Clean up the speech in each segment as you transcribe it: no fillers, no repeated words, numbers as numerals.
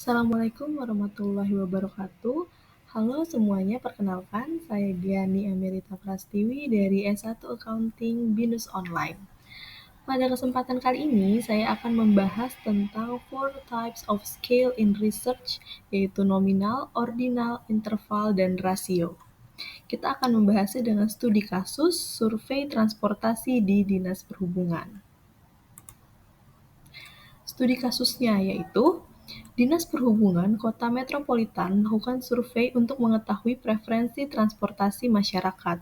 Assalamualaikum warahmatullahi wabarakatuh. Halo semuanya, perkenalkan saya Diani Amerita Prastiwi dari S1 Accounting BINUS Online. Pada kesempatan kali ini, saya akan membahas tentang four types of scale in research, yaitu nominal, ordinal, interval, dan rasio. Kita akan membahasnya dengan studi kasus survei transportasi di Dinas Perhubungan. Studi kasusnya yaitu Dinas Perhubungan Kota Metropolitan melakukan survei untuk mengetahui preferensi transportasi masyarakat.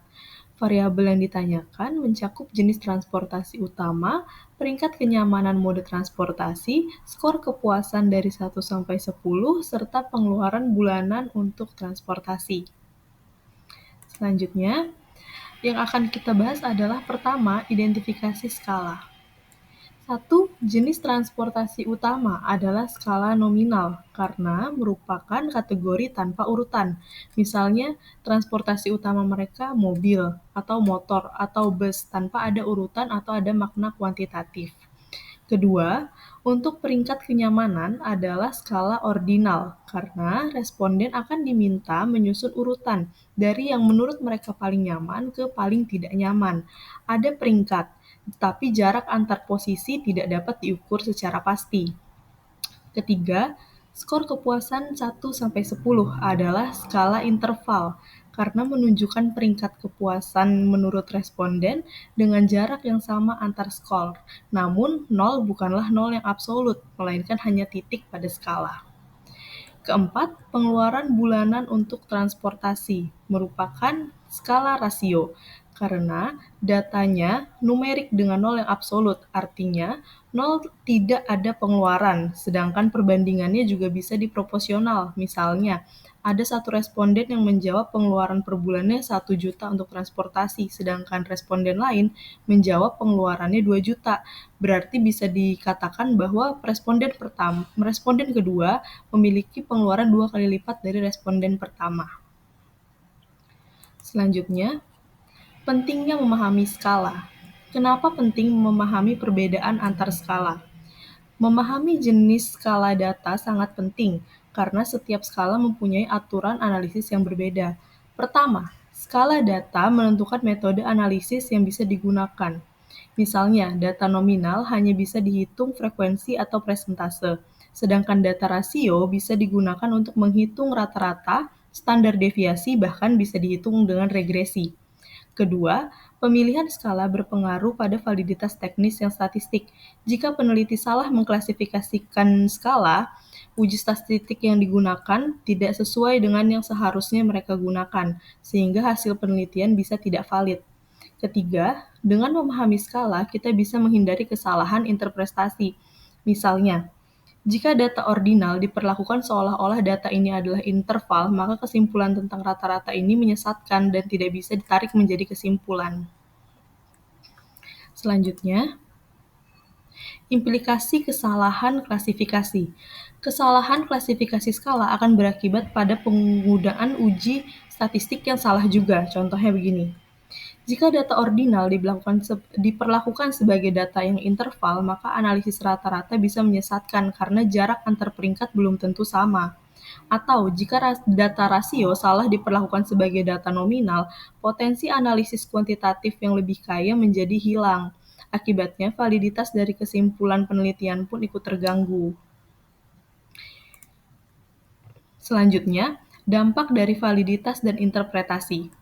Variabel yang ditanyakan mencakup jenis transportasi utama, peringkat kenyamanan mode transportasi, skor kepuasan dari 1 sampai 10, serta pengeluaran bulanan untuk transportasi. Selanjutnya, yang akan kita bahas adalah pertama, identifikasi skala. Satu, jenis transportasi utama adalah skala nominal karena merupakan kategori tanpa urutan. Misalnya, transportasi utama mereka mobil, atau motor, atau bus tanpa ada urutan atau ada makna kuantitatif. Kedua, untuk peringkat kenyamanan adalah skala ordinal, karena responden akan diminta menyusun urutan dari yang menurut mereka paling nyaman ke paling tidak nyaman. Ada peringkat, tetapi jarak antar posisi tidak dapat diukur secara pasti. Ketiga, skor kepuasan 1-10 adalah skala interval, karena menunjukkan peringkat kepuasan menurut responden dengan jarak yang sama antar skor. Namun, 0 bukanlah 0 yang absolut, melainkan hanya titik pada skala. Keempat, pengeluaran bulanan untuk transportasi merupakan skala rasio, karena datanya numerik dengan 0 yang absolut, artinya 0 tidak ada pengeluaran, sedangkan perbandingannya juga bisa diproporsional. Misalnya, ada satu responden yang menjawab pengeluaran per bulannya 1 juta untuk transportasi, sedangkan responden lain menjawab pengeluarannya 2 juta. Berarti bisa dikatakan bahwa responden kedua memiliki pengeluaran 2 kali lipat dari responden pertama. Selanjutnya, pentingnya memahami skala. Kenapa penting memahami perbedaan antar skala? Memahami jenis skala data sangat penting, karena setiap skala mempunyai aturan analisis yang berbeda. Pertama, skala data menentukan metode analisis yang bisa digunakan. Misalnya, data nominal hanya bisa dihitung frekuensi atau presentase, sedangkan data rasio bisa digunakan untuk menghitung rata-rata, standar deviasi, bahkan bisa dihitung dengan regresi. Kedua, pemilihan skala berpengaruh pada validitas teknis yang statistik. Jika peneliti salah mengklasifikasikan skala, uji statistik yang digunakan tidak sesuai dengan yang seharusnya mereka gunakan, sehingga hasil penelitian bisa tidak valid. Ketiga, dengan memahami skala, kita bisa menghindari kesalahan interpretasi. Misalnya, jika data ordinal diperlakukan seolah-olah data ini adalah interval, maka kesimpulan tentang rata-rata ini menyesatkan dan tidak bisa ditarik menjadi kesimpulan. Selanjutnya, implikasi kesalahan klasifikasi. Kesalahan klasifikasi skala akan berakibat pada penggunaan uji statistik yang salah juga. Contohnya begini. Jika data ordinal diperlakukan sebagai data yang interval, maka analisis rata-rata bisa menyesatkan karena jarak antar peringkat belum tentu sama. Atau, jika data rasio salah diperlakukan sebagai data nominal, potensi analisis kuantitatif yang lebih kaya menjadi hilang. Akibatnya, validitas dari kesimpulan penelitian pun ikut terganggu. Selanjutnya, dampak dari validitas dan interpretasi.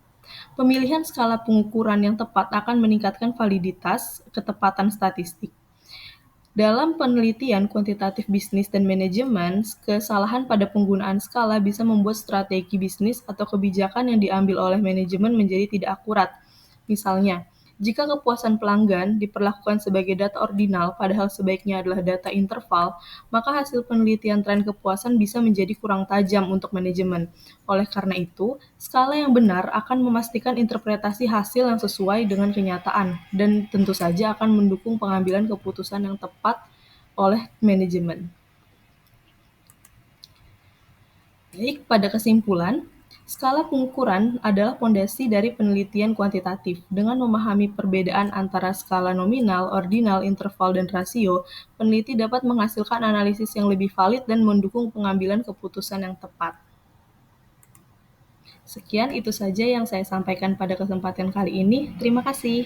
Pemilihan skala pengukuran yang tepat akan meningkatkan validitas ketepatan statistik. Dalam penelitian kuantitatif bisnis dan manajemen, kesalahan pada penggunaan skala bisa membuat strategi bisnis atau kebijakan yang diambil oleh manajemen menjadi tidak akurat. Misalnya, jika kepuasan pelanggan diperlakukan sebagai data ordinal padahal sebaiknya adalah data interval, maka hasil penelitian tren kepuasan bisa menjadi kurang tajam untuk manajemen. Oleh karena itu, skala yang benar akan memastikan interpretasi hasil yang sesuai dengan kenyataan dan tentu saja akan mendukung pengambilan keputusan yang tepat oleh manajemen. Baik, pada kesimpulan, Skala pengukuran adalah fondasi dari penelitian kuantitatif. Dengan memahami perbedaan antara skala nominal, ordinal, interval, dan rasio, peneliti dapat menghasilkan analisis yang lebih valid dan mendukung pengambilan keputusan yang tepat. Sekian itu saja yang saya sampaikan pada kesempatan kali ini. Terima kasih.